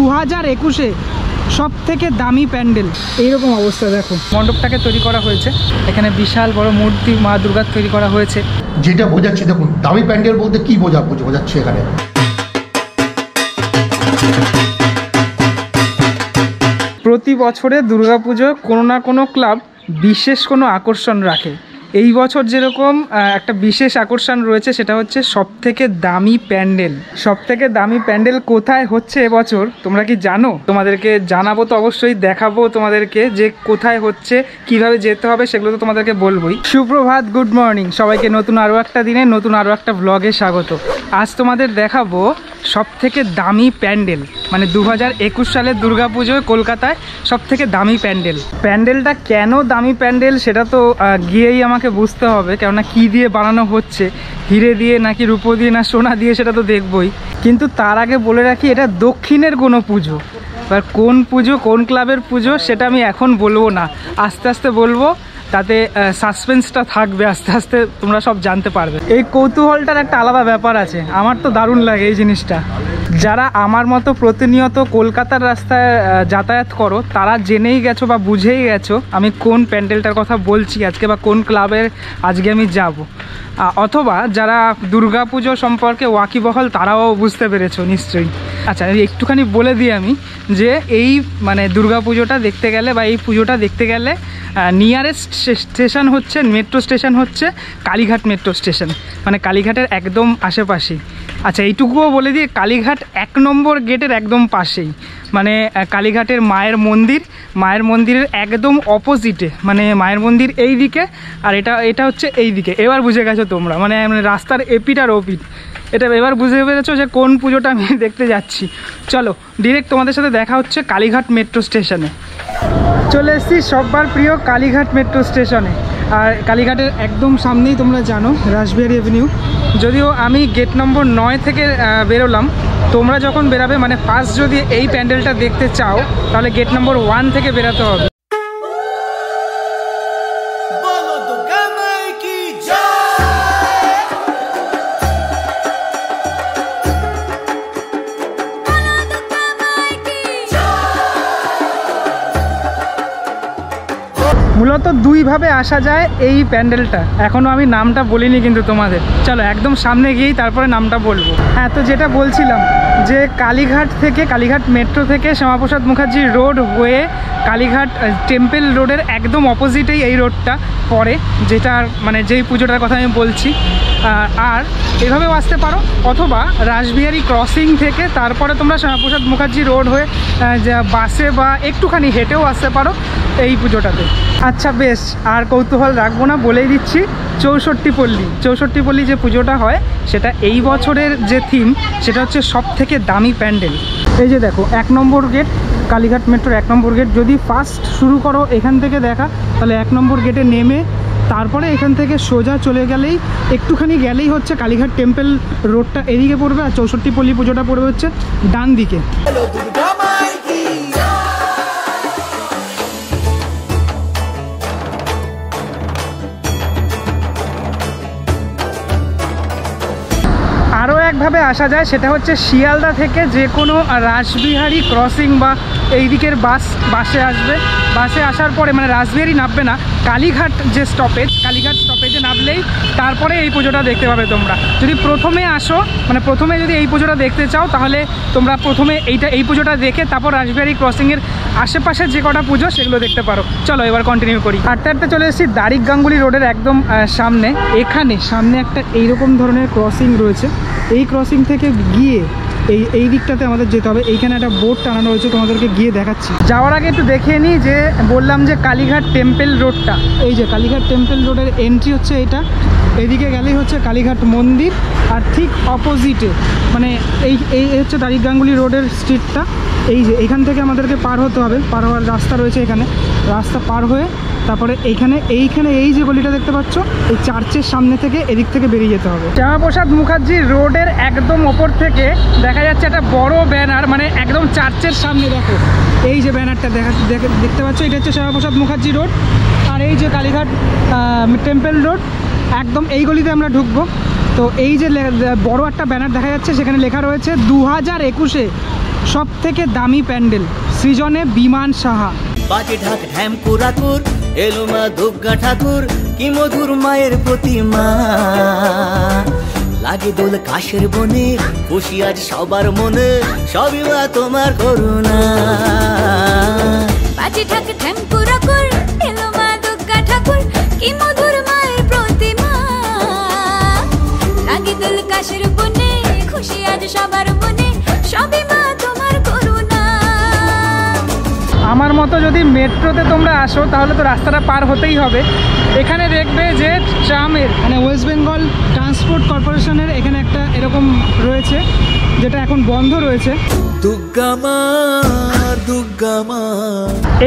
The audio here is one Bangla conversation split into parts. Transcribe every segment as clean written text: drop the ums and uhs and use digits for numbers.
2021-এ সব থেকে দামি প্যান্ডেল। এইরকম অবস্থা দেখো, মণ্ডপটাকে তৈরি করা হয়েছে, এখানে বিশাল বড় মূর্তি মা দুর্গার তৈরি করা হয়েছে। যেটা বোঝাচ্ছে দেখুন, দামি প্যান্ডেল বলতে কি বোঝাচ্ছে এখানে। প্রতি বছরে দুর্গাপুজো কোনো না কোনো ক্লাব বিশেষ কোনো আকর্ষণ রাখে। এই বছর যেরকম একটা বিশেষ আকর্ষণ রয়েছে, সেটা হচ্ছে সবথেকে দামি প্যান্ডেল। সবথেকে দামি প্যান্ডেল কোথায় হচ্ছে এবছর তোমরা কি জানো? তোমাদেরকে জানাবো তো, অবশ্যই দেখাবো তোমাদেরকে যে কোথায় হচ্ছে, কিভাবে যেতে হবে, সেগুলো তো তোমাদেরকে বলবোই। সুপ্রভাত, গুড মর্নিং সবাইকে। নতুন আরও একটা দিনে নতুন আরও একটা ব্লগে স্বাগত। আজ তোমাদের দেখাবো সবথেকে দামি প্যান্ডেল, মানে 2021 সালের দুর্গাপুজোয় কলকাতায় সবথেকে দামি প্যান্ডেল। প্যান্ডেলটা কেন দামি প্যান্ডেল সেটা তো গিয়েই আমাকে বুঝতে হবে, কেননা কি দিয়ে বানানো হচ্ছে, হিরে দিয়ে নাকি রূপো দিয়ে না সোনা দিয়ে, সেটা তো দেখবই। কিন্তু তার আগে বলে রাখি, এটা দক্ষিণের কোনো পুজো। এবার কোন পুজো, কোন ক্লাবের পুজো সেটা আমি এখন বলবো না, আস্তে আস্তে বলবো, তাতে সাসপেন্সটা থাকবে, আস্তে আস্তে তোমরা সব জানতে পারবে। এই কৌতূহলটার একটা আলাদা ব্যাপার আছে, আমার তো দারুণ লাগে এই জিনিসটা। যারা আমার মতো প্রতিনিয়ত কলকাতার রাস্তায় যাতায়াত করো, তারা জেনেই গেছো বা বুঝেই গেছো আমি কোন প্যান্ডেলটার কথা বলছি আজকে, বা কোন ক্লাবের আজকে আমি যাব। অথবা যারা দুর্গাপুজো সম্পর্কে ওয়াকিবহাল, তারাও বুঝতে পেরেছো নিশ্চয়ই। আচ্ছা, একটুখানি বলে দিই আমি, যে এই মানে দুর্গাপুজোটা দেখতে গেলে বা এই পুজোটা দেখতে গেলে নিয়ারেস্ট স্টেশন হচ্ছে, মেট্রো স্টেশন হচ্ছে কালীঘাট মেট্রো স্টেশন, মানে কালীঘাটের একদম আশেপাশেই। আচ্ছা, এইটুকুও বলে দিই, কালীঘাট 1 নম্বর গেটের একদম পাশেই, মানে কালীঘাটের মায়ের মন্দিরের একদম অপোজিটে, মানে মায়ের মন্দির এই দিকে আর এটা হচ্ছে এই দিকে। এবার বুঝে গেছো তোমরা, মানে রাস্তার এপিট আর ওপিট। এটা এবার বুঝে পেরেছো যে কোন পুজোটা আমি দেখতে যাচ্ছি। চলো ডিরেক্ট তোমাদের সাথে দেখা হচ্ছে কালীঘাট মেট্রো স্টেশনে। চলে এসেছি সববার প্রিয় কালীঘাট মেট্রো স্টেশনে। আর কালীঘাটের একদম সামনেই তোমরা জানো রাসবিহারী এভিনিউ। যদিও আমি গেট নম্বর 9 থেকে বেরোলাম, তোমরা যখন বেরাবে, মানে ফার্স্ট যদি এই প্যান্ডেলটা দেখতে চাও, তাহলে গেট নম্বর 1 থেকে বেরাতে হবে। মূলত দুইভাবে আসা যায় এই প্যান্ডেলটা, এখনও আমি নামটা বলিনি কিন্তু তোমাদের। চলো একদম সামনে গিয়েই তারপরে নামটা বলবো। হ্যাঁ, তো যেটা বলছিলাম, যে কালীঘাট মেট্রো থেকে শ্যামাপ্রসাদ মুখার্জি রোড হয়ে কালীঘাট টেম্পল রোডের একদম অপোজিটেই এই রোডটা পড়ে, যেটা মানে যেই পুজোটার কথা আমি বলছি। আর এভাবেও আসতে পারো, অথবা রাসবিহারী ক্রসিং থেকে তারপরে তোমরা শ্যামাপ্রসাদ মুখার্জি রোড হয়ে বাসে বা একটুখানি হেঁটেও আসতে পারো এই পুজোটাতে। আচ্ছা বেশ, আর কৌতূহল রাখবো না, বলেই দিচ্ছি। 64 পল্লী যে পুজোটা হয়, সেটা এই বছরের যে থিম, সেটা হচ্ছে সবথেকে দামি প্যান্ডেল। এই যে দেখো, 1 নম্বর গেট, কালীঘাট মেট্রোর 1 নম্বর গেট। যদি ফার্স্ট শুরু করো এখান থেকে দেখা, তাহলে 1 নম্বর গেটে নেমে তারপরে এখান থেকে সোজা চলে গেলেই, একটুখানি গেলেই হচ্ছে কালীঘাট টেম্পল রোডটা এদিকে পড়বে, আর 64 পল্লী পুজোটা পড়বে হচ্ছে ডান দিকে। আরও একভাবে আসা যায়, সেটা হচ্ছে শিয়ালদা থেকে যে কোনো রাসবিহারী ক্রসিং বা এই দিকের বাসে আসবে। বাসে আসার পরে মানে রাসবিহারী নামবে না, কালীঘাট যে কালীঘাট স্টপেজে নামলেই তারপরে এই পুজোটা দেখতে পাবে তোমরা। যদি প্রথমে আসো, মানে প্রথমে যদি এই পুজোটা দেখতে চাও, তাহলে তোমরা প্রথমে এই পুজোটা দেখে তারপর রাসবিহারী ক্রসিংয়ের আশেপাশে যে কটা পুজো সেগুলো দেখতে পারো। চলো এবার কন্টিনিউ করি। হাঁটতে চলে এসেছি দারিক গাঙ্গুলি রোডের একদম সামনে। এখানে সামনে একটা এইরকম ধরনের ক্রসিং রয়েছে, এই ক্রসিং থেকে গিয়ে এই দিকটাতে আমাদের যেতে হবে। এইখানে একটা বোর্ড টানানো রয়েছে, তোমাদেরকে গিয়ে দেখাচ্ছি। যাওয়ার আগে একটু দেখে নিই, যে বললাম যে কালীঘাট টেম্পল রোডটা, এই যে কালীঘাট টেম্পল রোডের এন্ট্রি হচ্ছে এটা। এদিকে গেলেই হচ্ছে কালীঘাট মন্দির, আর ঠিক অপোজিটে মানে এই হচ্ছে দারিক গাঙ্গুলি রোডের স্ট্রিটটা। এই যে এখান থেকে আমাদেরকে পার হতে হবে, পার হওয়ার রাস্তা রয়েছে এখানে। রাস্তা পার হয়ে তারপরে এইখানে এই যে গলিটা দেখতে পাচ্ছ, এই চার্চের সামনে থেকে এদিক থেকে বেরিয়ে যেতে হবে। শ্যামাপ্রসাদ মুখার্জি রোডের একদম ওপর থেকে দেখা যাচ্ছে একটা বড় ব্যানার, মানে একদম চার্চের সামনে। দেখো এই যে ব্যানারটা দেখতে পাচ্ছ, এটা হচ্ছে শ্যামাপ্রসাদ মুখার্জি রোড। আর এই যে কালীঘাট টেম্পল রোড, একদম এই গলিতে আমরা ঢুকবো। তো এই যে বড় একটা ব্যানার দেখা যাচ্ছে, সেখানে লেখা রয়েছে 2021-এ সব থেকে দামি প্যান্ডেল, সৃজনে বিমান সাহা। বাজে ঢাক ঢ্যাম কুরাকুর, এলো মা দুর্গা ঠাকুর, কি মধুর মায়ের প্রতিমা। লাগে দোল কাশের বনে, খুশি আজ সবার মনে, সবই মা তোমার করুণা। বাজে ঢাক ঢ্যাম কুরাকুর, এলো মা দুর্গা ঠাকুর, কি মধুর মায়ের প্রতিমা। লাগে দোল কাশের বনে, খুশি আজ সবার মনে, সবই মা তোমার করুণা। আমার মতো যদি মেট্রোতে তোমরা আসো তাহলে তো রাস্তাটা পার হতেই হবে। এখানে দেখবে যে ট্রামের মানে ওয়েস্ট বেঙ্গল ট্রান্সপোর্ট কর্পোরেশনের এখানে একটা এরকম রয়েছে, যেটা এখন বন্ধ রয়েছে। দুর্গা মা, দুর্গা মা।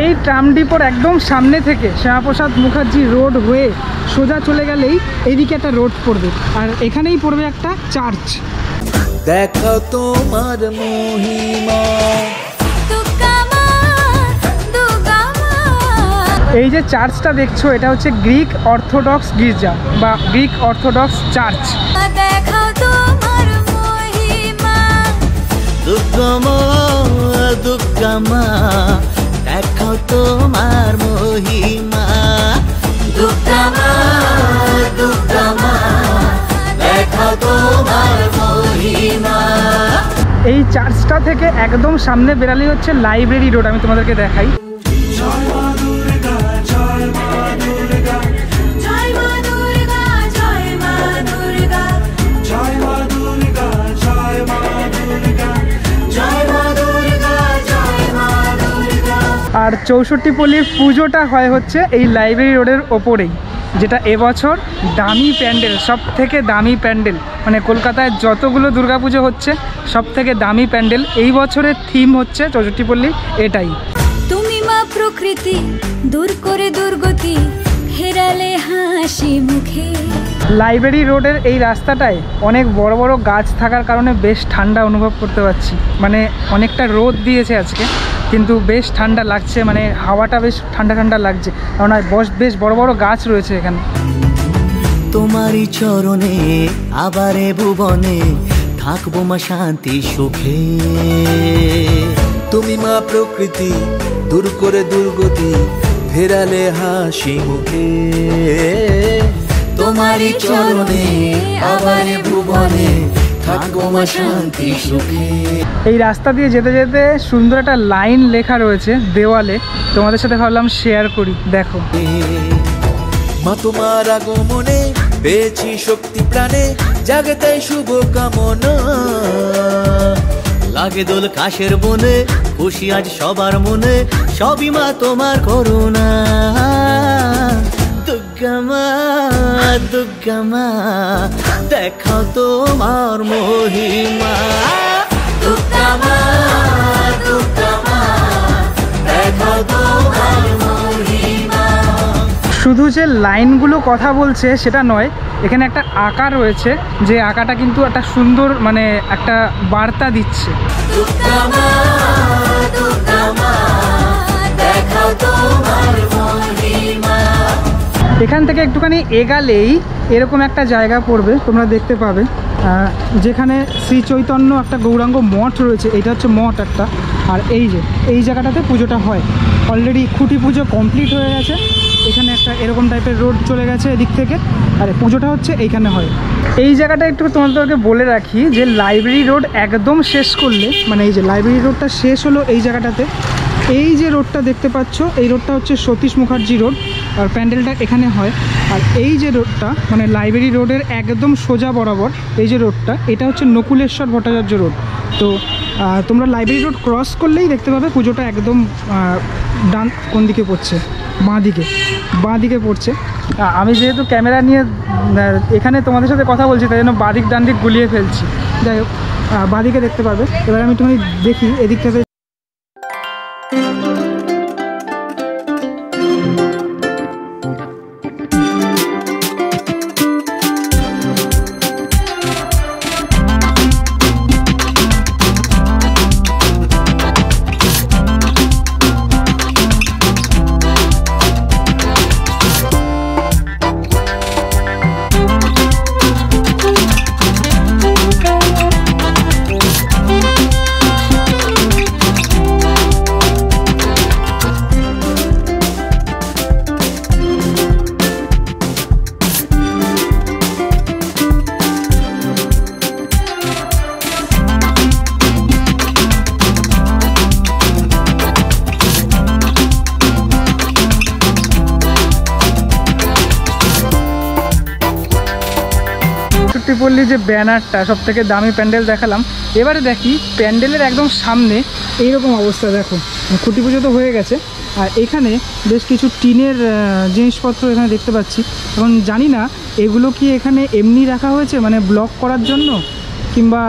এই ট্রাম ডিপোর একদম সামনে থেকে শ্যামাপ্রসাদ মুখার্জি রোড হয়ে সোজা চলে গেলেই এইদিকে একটা রোড পড়বে, আর এখানেই পড়বে একটা চার্চ। দেখো তোমার মহিমা। এই যে চার্চটা দেখছো এটা হচ্ছে গ্রিক অর্থোডক্স গির্জা বা গ্রিক অর্থোডক্স চার্চ। দেখাও তোমার মহিমা। দুর্গা মা, দুর্গা মা, দেখাও তোমার মহিমা। দুর্গা মা, দুর্গা মা, দেখাও তোমার মহিমা। এই চার্চটা থেকে একদম সামনে বেরালেই হচ্ছে লাইব্রেরি রোড। আমি তোমাদেরকে দেখাই। আর 64 পল্লীর পুজোটা হয় হচ্ছে এই লাইব্রেরি রোডের ওপরেই, যেটা এবছর দামি প্যান্ডেল, সব থেকে দামি প্যান্ডেল। মানে কলকাতায় যতগুলো দুর্গাপুজো হচ্ছে সব থেকে দামি প্যান্ডেল। এই বছরের থিম হচ্ছে 64 পল্লী এটাই। তুমি মা প্রকৃতি, দূর করে দুর্গতি, ফেরালে হাসি মুখে। লাইব্রেরি রোডের এই রাস্তাটায় অনেক বড় বড় গাছ থাকার কারণে বেশ ঠান্ডা অনুভব করতে পারছি। মানে অনেকটা রোদ দিয়েছে আজকে, কিন্তু বেশ ঠান্ডা লাগছে, মানে হাওয়াটা বেশ ঠান্ডা ঠান্ডা লাগছে, কারণ বেশ বড় বড় গাছ রয়েছে এখানে। তোমারই চরণে আবারে ভুবনে থাকবো মা শান্তি সুখে। তুমি মা প্রকৃতি, দূর করে দুর্গতি, ফেরালে হাসি মুখে। তোমারই চরণে আবারে ভুবনে থাকবো মা শান্তি সুখে। এই রাস্তা দিয়ে যেতে যেতে সুন্দর একটা লাইন লেখা রয়েছে দেওয়ালে, তোমাদের সাথে ভাবলাম শেয়ার করি। দেখো, মা তোমার আগমনে পেয়েছি শক্তি প্রাণে, জাগে তাই শুভ কামনা। লাগে দোল কাশের বনে, খুশি আজ সবার মনে, সবই মা তোমার করুণা। দুর্গা মা, দুর্গা মা, দেখাও তোমার মহিমা। দুর্গা মা, দুর্গা মা, দেখাও তোমার মহিমা। শুধু যে লাইনগুলো কথা বলছে সেটা নয়, এখানে একটা আঁকা রয়েছে, যে আঁকাটা কিন্তু একটা সুন্দর মানে একটা বার্তা দিচ্ছে। দুর্গা মা, দুর্গা মা, দেখাও তোমার মহিমা। এখান থেকে একটুখানি এগালেই এরকম একটা জায়গা পড়বে, তোমরা দেখতে পাবে, যেখানে শ্রী চৈতন্য একটা গৌরাঙ্গ মঠ রয়েছে। এটা হচ্ছে মঠ একটা, আর এই জায়গাটাতে পুজোটা হয়। অলরেডি খুঁটি পুজো কমপ্লিট হয়ে গেছে। এখানে একটা এরকম টাইপের রোড চলে গেছে এদিক থেকে, আর পুজোটা হচ্ছে এইখানে হয়। এই জায়গাটা একটু তোমাদেরকে বলে রাখি যে লাইব্রেরি রোড একদম শেষ করলে, মানে এই যে লাইব্রেরি রোডটা শেষ হলো এই জায়গাটাতে, এই যে রোডটা দেখতে পাচ্ছ এই রোডটা হচ্ছে সতীশ মুখার্জি রোড, আর প্যান্ডেলটা এখানে হয়। আর এই যে রোডটা মানে লাইব্রেরি রোডের একদম সোজা বরাবর এই যে রোডটা, এটা হচ্ছে নকুলেশ্বর ভট্টাচার্য রোড। তো তোমরা লাইব্রেরি রোড ক্রস করলেই দেখতে পাবে পুজোটা একদম ডান কোন দিকে পড়ছে, বাঁ দিকে পড়ছে। আমি যেহেতু ক্যামেরা নিয়ে এখানে তোমাদের সাথে কথা বলছি, তাই জন্য বাঁদিক ডান দিক গুলিয়ে ফেলছি। যাই হোক, বাঁ দিকে দেখতে পাবে। এবার আমি তুমি দেখি এদিকটাতে। পল্লী যে ব্যানারটা, সব থেকে দামি প্যান্ডেল দেখালাম। এবারে দেখি প্যান্ডেলের একদম সামনে এইরকম অবস্থা, দেখো খুঁটি পুজো তো হয়ে গেছে, আর এখানে বেশ কিছু টিনের জিনিসপত্র এখানে দেখতে পাচ্ছি। এখন জানি না এগুলো কি এখানে এমনি রাখা হয়েছে মানে ব্লক করার জন্য, কিংবা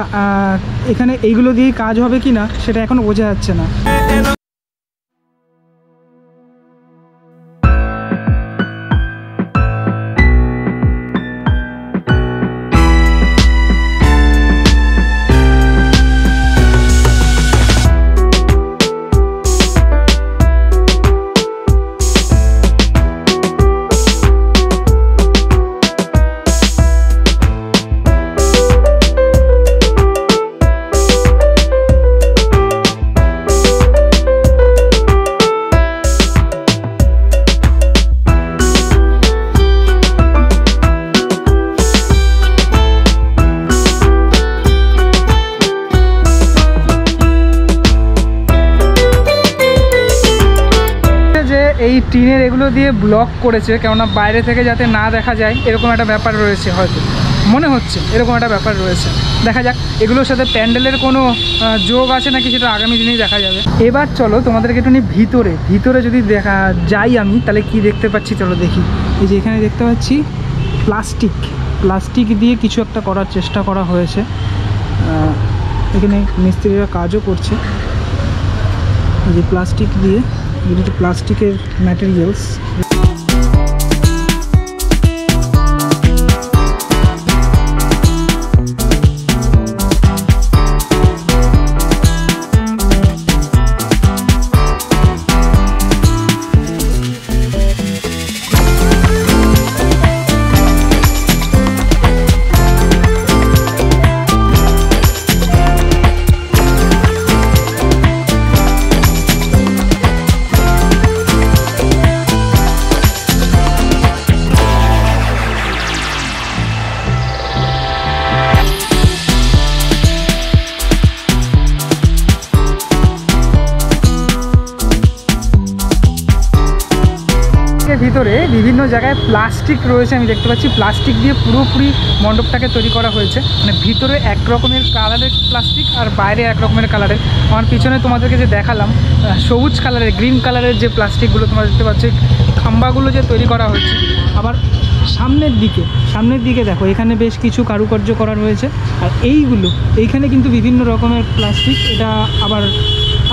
এখানে এইগুলো দিয়েই কাজ হবে কি না সেটা এখনও বোঝা যাচ্ছে না। এই টিনের এগুলো দিয়ে ব্লক করেছে, কেননা বাইরে থেকে যাতে না দেখা যায় এরকম একটা ব্যাপার রয়েছে, হয়তো মনে হচ্ছে এরকম একটা ব্যাপার রয়েছে। দেখা যাক এগুলোর সাথে প্যান্ডেলের কোনো যোগ আছে নাকি সেটা আগামী দিনেই দেখা যাবে। এবার চলো তোমাদেরকে একটু ভিতরে যদি দেখা যাই আমি, তাহলে কি দেখতে পাচ্ছি চলো দেখি। এই যে এখানে দেখতে পাচ্ছি প্লাস্টিক দিয়ে কিছু একটা করার চেষ্টা করা হয়েছে, এখানে মিস্ত্রিরা কাজও করছে। এই যে প্লাস্টিক দিয়ে, এগুলো প্লাস্টিকের ম্যাটেরিয়ালস। ভিতরে বিভিন্ন জায়গায় প্লাস্টিক রয়েছে, আমি দেখতে পাচ্ছি প্লাস্টিক দিয়ে পুরোপুরি মণ্ডপটাকে তৈরি করা হয়েছে। মানে ভিতরে এক রকমের কালারের প্লাস্টিক আর বাইরে এক রকমের কালারের। আমার পিছনে তোমাদেরকে যে দেখালাম সবুজ কালারের, গ্রিন কালারের যে প্লাস্টিকগুলো তোমরা দেখতে পাচ্ছ, খাম্বাগুলো যে তৈরি করা হয়েছে। আবার সামনের দিকে দেখো, এখানে বেশ কিছু কারুকার্য করা রয়েছে। আর এইখানে কিন্তু বিভিন্ন রকমের প্লাস্টিক। এটা আবার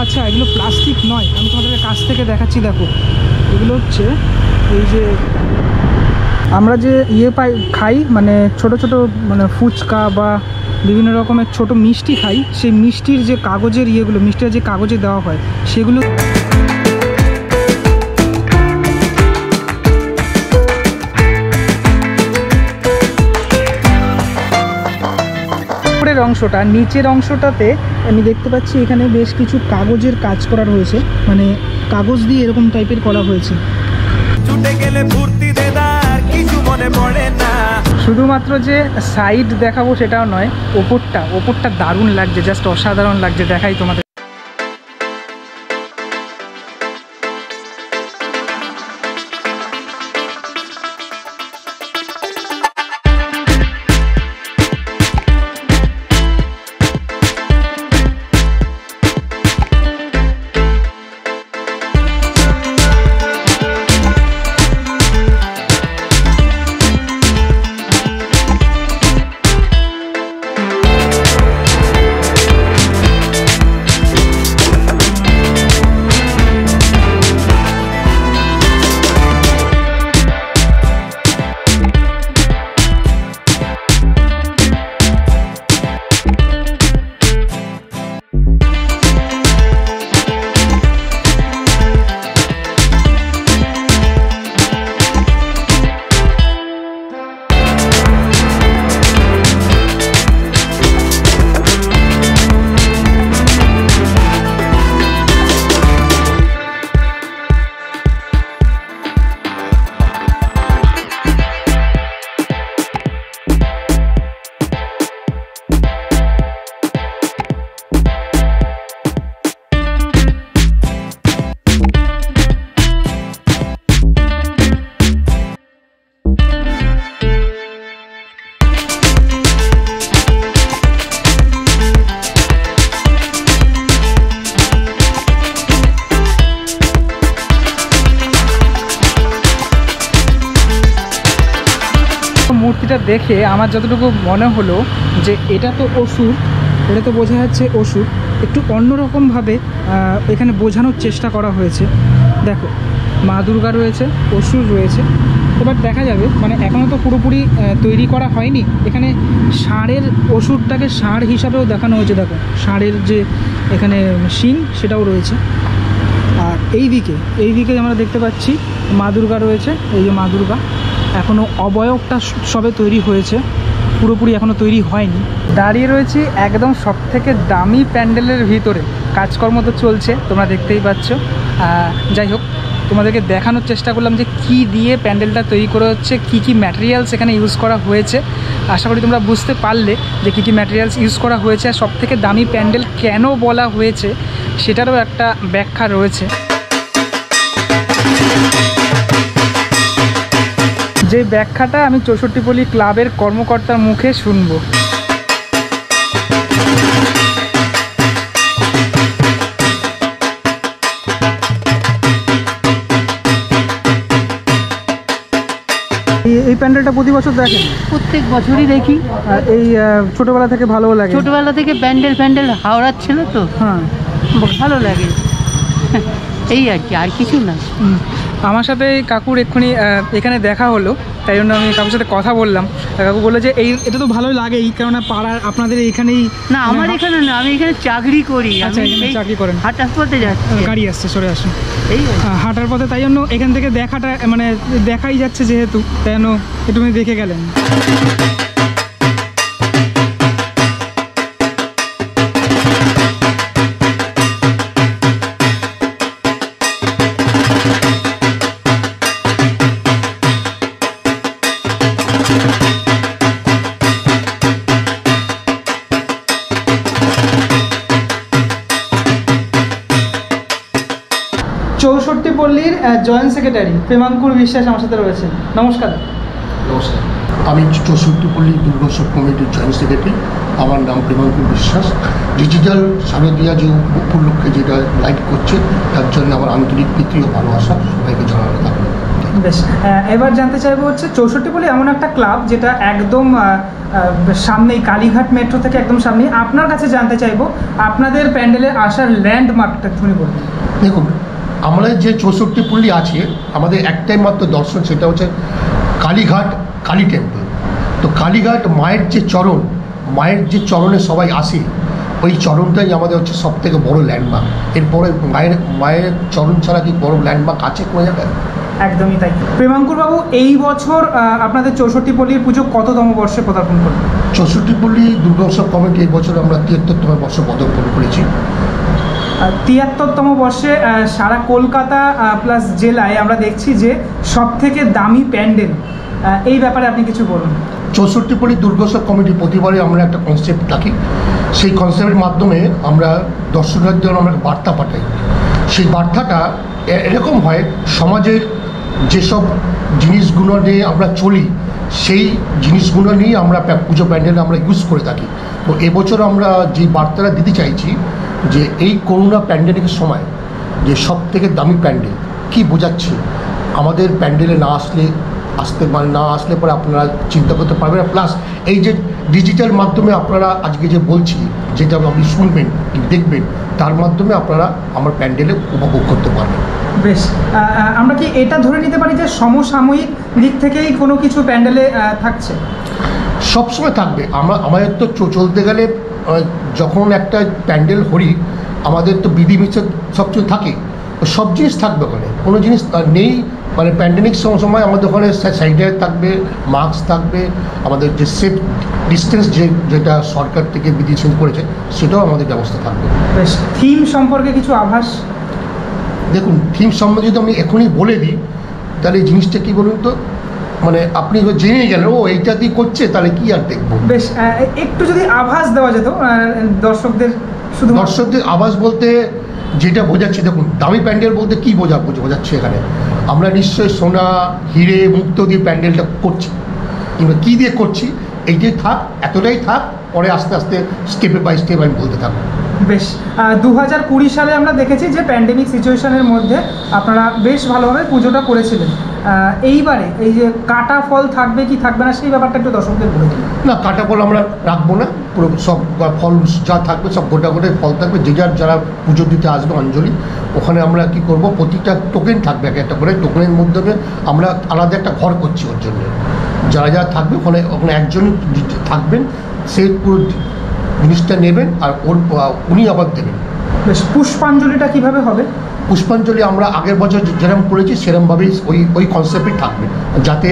আচ্ছা, এগুলো প্লাস্টিক নয়, আমি তোমাদের কাছ থেকে দেখাচ্ছি। দেখো এগুলো হচ্ছে এই যে আমরা যে খাই, মানে ছোট মানে ফুচকা বা বিভিন্ন রকমের ছোট মিষ্টি খাই, সেই মিষ্টির যে কাগজের মিষ্টির যে কাগজে দেওয়া হয় সেগুলো। অংশটা, নিচের অংশটাতে আমি দেখতে পাচ্ছি এখানে বেশ কিছু কাগজের কাজ করা রয়েছে, মানে কাগজ দিয়ে এরকম টাইপের করা হয়েছে। শুধুমাত্র যে সাইড দেখাবো সেটাও নয়, ওপরটা দারুণ লাগছে, জাস্ট অসাধারণ লাগছে। দেখাই তোমাদের। মূর্তিটা দেখে আমার যতটুকু মনে হলো যে এটা তো অসুর, এটা তো বোঝা যাচ্ছে অসুর, একটু অন্যরকমভাবে এখানে বোঝানোর চেষ্টা করা হয়েছে। দেখো মা দুর্গা রয়েছে, অসুর রয়েছে, এবার দেখা যাবে মানে এখনও তো পুরোপুরি তৈরি করা হয়নি। এখানে ষাঁড়ের অসুরটাকে ষাঁড় হিসাবেও দেখানো হয়েছে, দেখো ষাঁড়ের যে এখানে শিং সেটাও রয়েছে। আর এই দিকে আমরা দেখতে পাচ্ছি মা দুর্গা রয়েছে, এই যে মা দুর্গা, এখনও অবয়বটা সবে তৈরি হয়েছে, পুরোপুরি এখনও তৈরি হয়নি। দাঁড়িয়ে রয়েছি একদম সবথেকে দামি প্যান্ডেলের ভিতরে, কাজকর্ম তো চলছে তোমরা দেখতেই পাচ্ছ। যাই হোক, তোমাদেরকে দেখানোর চেষ্টা করলাম যে কি দিয়ে প্যান্ডেলটা তৈরি করা হচ্ছে, কি কি ম্যাটেরিয়ালস এখানে ইউজ করা হয়েছে। আশা করি তোমরা বুঝতে পারলে যে কী কী ম্যাটেরিয়ালস ইউজ করা হয়েছে, আর সবথেকে দামি প্যান্ডেল কেন বলা হয়েছে সেটারও একটা ব্যাখ্যা রয়েছে। যে ব্যাখ্যাটা আমি 64 পল্লী ক্লাবের কর্মকর্তার মুখে শুনবো। এই প্যান্ডেলটা প্রতি বছর দেখেন? প্রত্যেক বছরই দেখি। এই ছোটবেলা থেকে ভালো লাগে? ছোটবেলা থেকে প্যান্ডেল হাওড়ার ছিল তো, হ্যাঁ ভালো লাগে এই আর কি, আর কিছু না। আমার সাথে এই কাকুর এক্ষুনি এখানে দেখা হলো, তাই জন্য আমি কাকুর সাথে কথা বললাম। কাকু বললো যে এটা তো ভালোই লাগেই, কেননা পাড়ার আপনাদের এইখানেই। না, আমার এখানে না, আমি এখানে চাকরি করি। আচ্ছা, এখানে চাকরি করেন? হাঁটার পথে যাচ্ছি, গাড়ি আসছে, সরে আসুন। এই হাঁটার পথে, তাই জন্য এখান থেকে দেখাটা মানে দেখাই যাচ্ছে যেহেতু, তাই জন্য একটু দেখে গেলেন। চৌষট্টি পল্লীর জয়েন্ট সেক্রেটারি প্রেমাঙ্কুর বিশ্বাস আমার সাথে রয়েছে। নমস্কার। নমস্কার, আমি 64 পল্লী দুর্গোৎসব কমিটির জয়েন্ট সেক্রেটারি। আমার নাম প্রেমাঙ্কুর বিশ্বাস। ডিজিটাল শারদীয়া যে উপলক্ষে যেটা লাইভ করছে তার জন্য আমার আন্তরিক প্রীতি ও ভালোবাসা সবাইকে জানানো থাকবে। বেশ, এবার জানতে চাইবো হচ্ছে 64 পল্লী এমন একটা ক্লাব যেটা একদম সামনেই, কালীঘাট মেট্রো থেকে একদম সামনে। আপনার কাছে জানতে চাইবো আপনাদের প্যান্ডেলে আসার ল্যান্ডমার্কটা তুমি বলবেন। দেখুন, আমরা যে 64 পল্লী আছে আমাদের একটাই মাত্র দর্শন, সেটা হচ্ছে কালীঘাট কালী টেম্পল। তো কালীঘাট মায়ের যে চরণ, মায়ের যে চরণে সবাই আসে, ওই চরণটাই আমাদের হচ্ছে সবথেকে বড় ল্যান্ডমার্ক। এরপরে মায়ের চরণ ছাড়া কি বড় ল্যান্ডমার্ক আছে কোনো জায়গায়? একদমই তাই। প্রেমাঙ্কুর বাবু, এই বছর আপনাদের 64 পল্লীর পুজো কততম বর্ষে পদার্পণ করবে? 64 পল্লী দুর্গোৎসব কমিটি এই বছর আমরা 73তম বর্ষ পদার্পণ করেছি। 73তম বর্ষে সারা কলকাতা প্লাস জেলায় আমরা দেখছি যে সবথেকে দামি প্যান্ডেল, এই ব্যাপারে আপনি কিছু বলুন। 64 পল্লী দুর্গোৎসব কমিটি প্রতিবারই আমরা একটা কনসেপ্ট রাখি, সেই কনসেপ্টের মাধ্যমে আমরা দর্শকদের জন্য আমরা বার্তা পাঠাই। সেই বার্তাটা এরকম হয়, সমাজের যেসব জিনিসগুলো নিয়ে আমরা চলি সেই জিনিসগুলো নিয়ে আমরা পুজো প্যান্ডেল আমরা ইউজ করে থাকি। তো এবছর আমরা যে বার্তাটা দিতে চাইছি যে এই করোনা প্যান্ডেমিকের সময় যে সব থেকে দামি প্যান্ডেল কী বোঝাচ্ছে, আমাদের প্যান্ডেলে না আসলে পরে আপনারা চিন্তা করতে পারবেন না। প্লাস এই যে ডিজিটাল মাধ্যমে আপনারা আজকে যে বলছি, যেটা আপনি শুনবেন দেখবেন, তার মাধ্যমে আপনারা আমার প্যান্ডেলে উপভোগ করতে পারবেন। বেশ, আমরা কি এটা ধরে নিতে পারি যে সমসাময়িক দিক থেকেই কোনো কিছু প্যান্ডেলে থাকছে? সবসময় থাকবে। আমাদের তো চলতে গেলে যখন একটা প্যান্ডেল করি আমাদের তো বিধিনিষেধ সব কিছু থাকে, সব জিনিস থাকবে ওখানে, কোনো জিনিস নেই মানে প্যান্ডেমিক সময় আমাদের ওখানে স্যানিটাইজার থাকবে, মাস্ক থাকবে, আমাদের যে সেফ ডিস্টেন্স যেটা সরকার থেকে বিধিনিষেধ করেছে সেটাও আমাদের ব্যবস্থা থাকবে। বেশ, থিম সম্পর্কে কিছু আভাস? দেখুন, থিম সম্বন্ধে যদি আমি এখনই বলে দিই তাহলে এই জিনিসটা কী বলুন তো, মানে আপনি জেনে গেলেন ও এইটা দিয়ে করছে, তাহলে কি আর দেখবো। বেশ, একটু যদি আভাস দেওয়া যেত দর্শকদের। শুধু দর্শকদের আভাস বলতে যেটা বোঝাচ্ছি, দেখুন দামি প্যান্ডেল বলতে কী বোঝাচ্ছে এখানে আমরা নিশ্চয়ই সোনা হিরে মুক্ত দিয়ে প্যান্ডেলটা করছি, কিংবা কী দিয়ে করছি এইটাই থাক, এতটাই থাক, পরে আস্তে আস্তে স্টেপে বাই স্টেপ আমি বলতে থাকবো। বেশ, 2020 সালে আমরা দেখেছি যে প্যান্ডেমিক সিচুয়েশনের মধ্যে আপনারা বেশ ভালোভাবে পুজোটা করেছিলেন। এইবারে এই যে কাটা ফল থাকবে কি থাকবে না সেই ব্যাপারটা একটু দর্শকদের বলে দিন। না, কাটা ফল আমরা রাখবো না, পুরো সব ফল যা থাকবে সব গোটা গোটাই ফল থাকবে। যে যারা পুজো দিতে আসবে অঞ্জলি, ওখানে আমরা কি করব, প্রতিটা টোকেন থাকবে একটা করে, টোকেনের মধ্যে আমরা আলাদা একটা ঘর করছি ওর জন্য। যারা থাকবে ওখানে একজনই থাকবেন, সে পুরো জিনিসটা নেবেন আর উনি আবার দেবেন। বেশ, পুষ্পাঞ্জলিটা কিভাবে হবে? পুষ্পাঞ্জলি আমরা আগের বছর যেরকম করেছি সেরকমভাবেই ওই কনসেপ্টই থাকবে। যাতে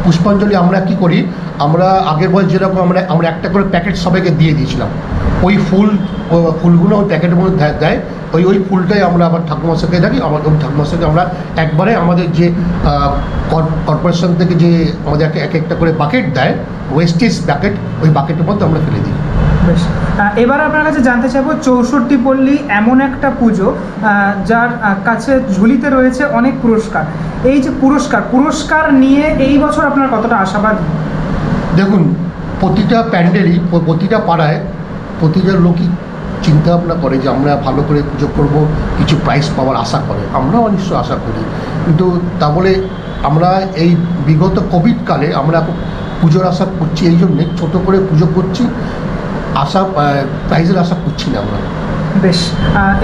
পুষ্পাঞ্জলি আমরা কি করি, আমরা আগের বছর যেরকম আমরা একটা করে প্যাকেট সবাইকে দিয়ে দিয়েছিলাম, ওই ফুলগুলো ওই প্যাকেটের মধ্যে দেয়, ওই ফুলটাই আমরা আবার ঠাকুরমশাইকে থাকি। ওই ঠাকুরমশাইকে আমরা একবারে আমাদের যে কর্পোরেশন থেকে যে আমাদের একটা করে বাকেট দেয়, ওয়েস্টেজ বাকেট, ওই বাকেটের মধ্যে আমরা ফেলে দিই। বেশ, এবার আপনার কাছে জানতে চাইবো, 64 পল্লী এমন একটা পুজো যার কাছে ঝুলিতে রয়েছে অনেক পুরস্কার। এই যে পুরস্কার নিয়ে এই বছর আপনার কতটা আশাবাদী? দেখুন, প্রতিটা প্যান্ডেলই, প্রতিটা পাড়ায় প্রতিটা লোকই চিন্তা ভাবনা করে যে আমরা ভালো করে পুজো করব, কিছু প্রাইজ পাওয়ার আশা করে। আমরাও অবশ্য আশা করি, কিন্তু তা বলে আমরা এই বিগত কোভিডকালে আমরা পুজোর আশা করছি, এই জন্যে ছোটো করে পুজো করছি, প্রাইজের আশা করছি না আমরা। বেশ,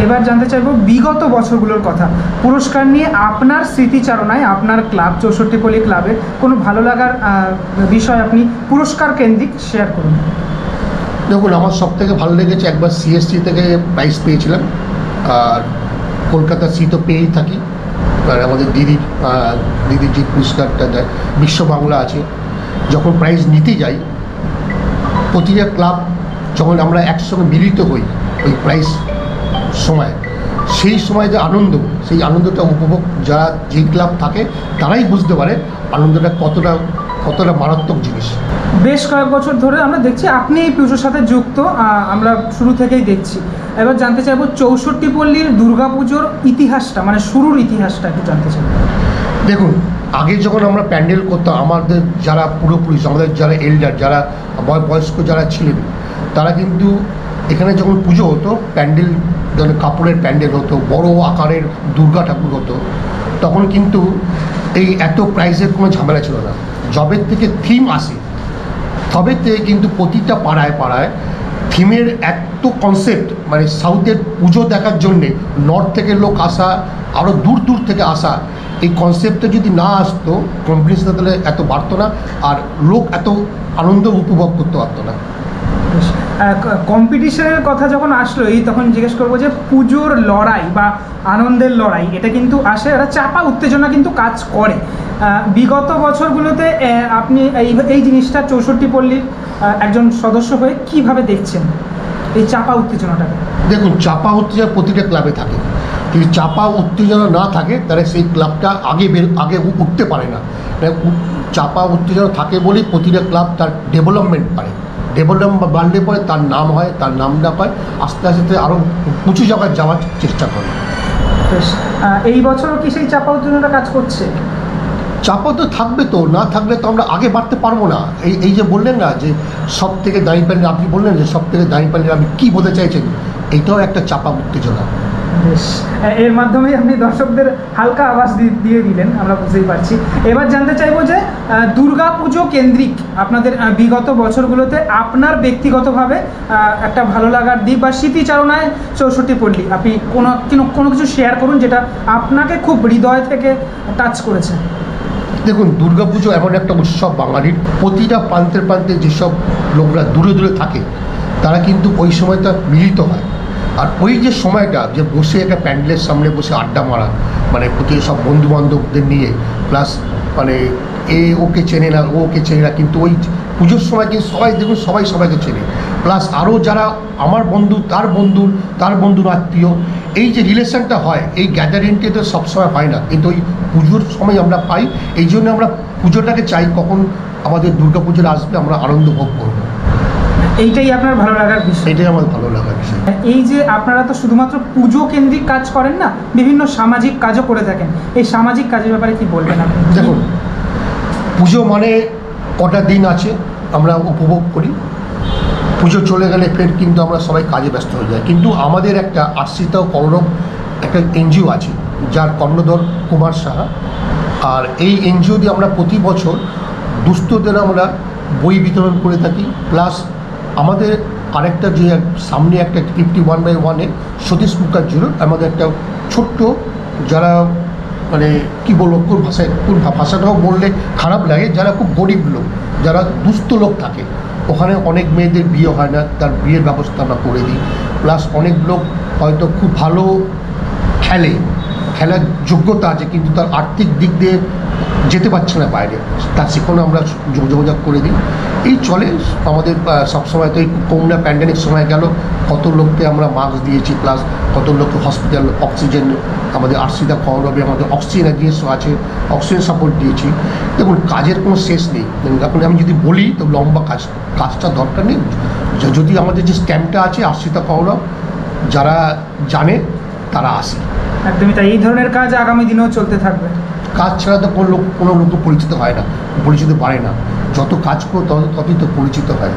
এবার জানতে চাইবো বিগত বছরগুলোর কথা, পুরস্কার নিয়ে আপনার স্মৃতিচারণায় আপনার ক্লাব 64 পল্লী ক্লাবের কোনো ভালো লাগার বিষয় আপনি পুরস্কার কেন্দ্রিক শেয়ার করুন। দেখুন, আমার সবথেকে ভালো লেগেছে, একবার সিএসসি থেকে প্রাইজ পেয়েছিলাম, আর কলকাতা সি তো পেয়েই থাকি। আর আমাদের দিদি যে পুরস্কারটা দেয়, বিশ্ব বাংলা আছে, যখন প্রাইজ নিতে যাই, প্রতিটা ক্লাব যখন আমরা একসঙ্গে মিলিত হই ওই প্রাইজ সময়, সেই সময় যে আনন্দ, সেই আনন্দটা উপভোগ যারা যেই ক্লাব থাকে তারাই বুঝতে পারে আনন্দটা কতটা মারাত্মক জিনিস। বেশ কয়েক বছর ধরে আমরা দেখছি আপনি এই পুজোর সাথে যুক্ত, আমরা শুরু থেকেই দেখছি। এবার জানতে চাইবো 64 পল্লীর দুর্গাপুজোর ইতিহাসটা, মানে শুরুর ইতিহাসটা একটু জানতে চাই। দেখুন, আগে যখন আমরা প্যান্ডেল করতাম, আমাদের যারা পুরোপুরি আমাদের যারা এল্ডার, যারা বয়স্ক যারা ছিলেন, তারা কিন্তু এখানে যখন পুজো হতো, প্যান্ডেল যখন কাপড়ের প্যান্ডেল হতো, বড় আকারের দুর্গা ঠাকুর হতো, তখন কিন্তু এই এত প্রাইজের কোনো ঝামেলা ছিল না। যবের থেকে থিম আসে, তবে থেকে কিন্তু প্রতিটা পাড়ায় পাড়ায় থিমের এত কনসেপ্ট, মানে সাউথের পুজো দেখার জন্যে নর্থ থেকে লোক আসা, আরও দূর দূর থেকে আসা, এই কনসেপ্টটা যদি না আসতো, কম্পিটিশন তাহলে এত বাড়তো না, আর লোক এত আনন্দ উপভোগ করতে পারতো না। কম্পিটিশনের কথা যখন আসলো, তখন জিজ্ঞেস করবো যে পুজোর লড়াই বা আনন্দের লড়াই, এটা কিন্তু আসে, এটা চাপা উত্তেজনা কিন্তু কাজ করে। বিগত বছরগুলোতে আপনি এই জিনিসটা 64 পল্লীর একজন সদস্য হয়ে কিভাবে দেখছেন এই চাপা উত্তেজনাটাকে? দেখুন, চাপা উত্তেজনা প্রতিটা ক্লাবে থাকে, যদি চাপা উত্তেজনা না থাকে তাহলে সেই ক্লাবটা আগে উঠতে পারে না। চাপা উত্তেজনা থাকে বলেই প্রতিটা ক্লাব তার ডেভেলপমেন্ট পারে, ডেভেলপমেন্ট বাড়লে পরে তার নাম হয়, তার নামটা পায়, আস্তে আস্তে আরও উঁচু জায়গায় যাওয়ার চেষ্টা করে। বেশ, এই বছরও কি সেই চাপা উত্তেজনাটা কাজ করছে? চাপা তো থাকবে, তো না থাকলে তো আমরা আগে বাড়তে পারবো না। এই যে বললেন না যে সব থেকে দামি প্যান্ডেল, আপনি বললেন যে সব থেকে দামি প্যান্ডেল, আপনি কী বলতে চাইছেন? এইটাও একটা চাপা উত্তেজনা। বেশ, এর মাধ্যমে আপনি দর্শকদের হালকা আওয়াজ দিয়ে দিলেন, আমরা বুঝতেই পারছি। এবার জানতে চাইবো যে দুর্গা পুজো কেন্দ্রিক আপনাদের বিগত বছরগুলোতে আপনার ব্যক্তিগতভাবে একটা ভালো লাগার দিক বা স্মৃতিচারণায় 64 পল্লী আপনি কোনো কিছু শেয়ার করুন যেটা আপনাকে খুব হৃদয় থেকে টাচ করেছে। দেখুন, দুর্গাপুজো এমন একটা উৎসব বাঙালির, প্রতিটা প্রান্তে যেসব লোকরা দূরে দূরে থাকে তারা কিন্তু ওই সময়টা মিলিত হয়। আর ওই যে সময়টা যে বসে একটা প্যান্ডেলের সামনে বসে আড্ডা মারা, মানে প্রতি সব বন্ধুবান্ধবদের নিয়ে, প্লাস মানে ওকে চেনে না, ওকে চেনে না, কিন্তু ওই পুজোর সময় কিন্তু সবাই দেখুন সবাইকে চেনে, প্লাস আরও যারা আমার বন্ধু তার বন্ধুর আত্মীয়, এই যে রিলেশনটা হয়, এই গ্যাদারিংটা তো সবসময় হয় না, কিন্তু ওই পুজোর সময় আমরা পাই। এই জন্য আমরা পুজোটাকে চাই কখন আমাদের দুর্গাপুজোর আসবে, আমরা আনন্দ ভোগ করবো। এইটাই আপনার ভালো লাগার বিষয়? এটাই আমার ভালো লাগার বিষয়। এই যে আপনারা তো শুধুমাত্র পুজো কেন্দ্রিক কাজ করেন না, বিভিন্ন সামাজিক কাজও করে থাকেন, এই সামাজিক কাজের ব্যাপারে কি বলবেন আপনি? দেখুন, পুজো মানে কটা দিন আছে আমরা উপভোগ করি, পুজো চলে গেলে ফের কিন্তু আমরা সবাই কাজে ব্যস্ত হয়ে যাই। কিন্তু আমাদের একটা আশ্রিত কৌরব একটা এনজিও আছে, যার কর্ণধর কুমার সাহা, আর এই এনজিও দিয়ে আমরা প্রতি বছর দুস্থদের আমরা বই বিতরণ করে থাকি। প্লাস আমাদের আরেকটা যে সামনে একটা 51/1-এ সতীশ মুখার্জির আমাদের একটা ছোট্ট, যারা মানে কী বলবো, ভাষাটাও বললে খারাপ লাগে, যারা খুব গরিব লোক, যারা দুস্থ লোক থাকে, ওখানে অনেক মেয়েদের বিয়ে হয় না, তার বিয়ের ব্যবস্থা আমরা করে দিই। প্লাস অনেক লোক হয়তো খুব ভালো খেলার যোগ্যতা আছে কিন্তু তার আর্থিক দিক দিয়ে যেতে পারছে না বাইরে, তার সেখানে আমরা যোগাযোগ করে দিই। এই চলে আমাদের সবসময়। তো এই করোনা প্যান্ডেমিক সময় গেল, কত লোককে আমরা মাস্ক দিয়েছি, প্লাস কত লোককে হসপিটাল অক্সিজেন, আমাদের আর্শিতা কৌরবে আমাদের অক্সিজেন এগিয়েন্স আছে, অক্সিজেন সাপোর্ট দিয়েছি। দেখুন, কাজের কোনো শেষ নেই। এখন আমি যদি বলি তো লম্বা কাজটা দরকার নেই। যদি আমাদের যে স্ট্যাম্পটা আছে আর্শিতা কৌরব, যারা জানে তারা আসে। একদমই তাই। এই ধরনের কাজ আগামী দিনেও চলতে থাকবে। কাজ ছাড়া তো কোনো লোক পরিচিত হয় না, পরিচিত বাড়ে না। যত কাজ করো ততই তো পরিচিত হয়।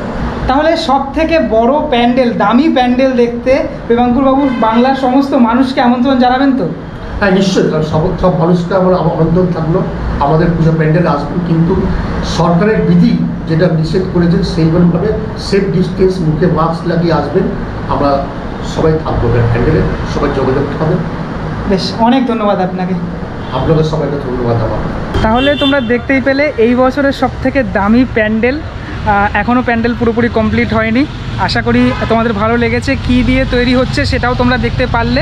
তাহলে সব থেকে বড় প্যান্ডেল, দামি প্যান্ডেল দেখতে পেমাঙ্কুরবাবু বাংলার সমস্ত মানুষকে আমন্ত্রণ জানাবেন তো? হ্যাঁ, নিশ্চয়ই। কারণ সব মানুষকে আমরা আমন্ত্রণ থাকলো আমাদের পুজো প্যান্ডেলে আসবেন, কিন্তু সরকারের বিধি যেটা নিষেধ করেছেন সেইভাবে সেফ ডিস্টেন্স, মুখে মাস্ক লাগিয়ে আসবেন। আমরা সবাই থাকবো প্যান্ডেলে, সবাই যোগাযোগ হবে। বেশ, অনেক ধন্যবাদ আপনাকে। আপনাদের সবাইকে ধন্যবাদ আমার। তাহলে তোমরা দেখতেই পেলে এই বছরের সবথেকে দামি প্যান্ডেল। এখনও প্যান্ডেল পুরোপুরি কমপ্লিট হয়নি। আশা করি তোমাদের ভালো লেগেছে। কী দিয়ে তৈরি হচ্ছে সেটাও তোমরা দেখতে পারলে।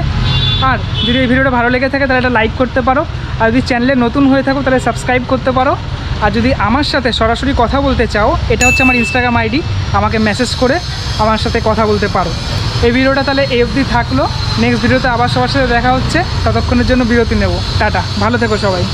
আর যদি এই ভিডিওটা ভালো লেগে থাকে তাহলে এটা লাইক করতে পারো, আর যদি চ্যানেলে নতুন হয়ে থাকো তাহলে সাবস্ক্রাইব করতে পারো। আর যদি আমার সাথে সরাসরি কথা বলতে চাও, এটা হচ্ছে আমার ইনস্টাগ্রাম আইডি, আমাকে মেসেজ করে আমার সাথে কথা বলতে পারো। এই ভিডিওটা তাহলে এই অবধি থাকলো। নেক্সট ভিডিওতে আবার সবার সাথে দেখা হচ্ছে। ততক্ষণের জন্য বিরতি নেব। টাটা, ভালো থেকো সবাই।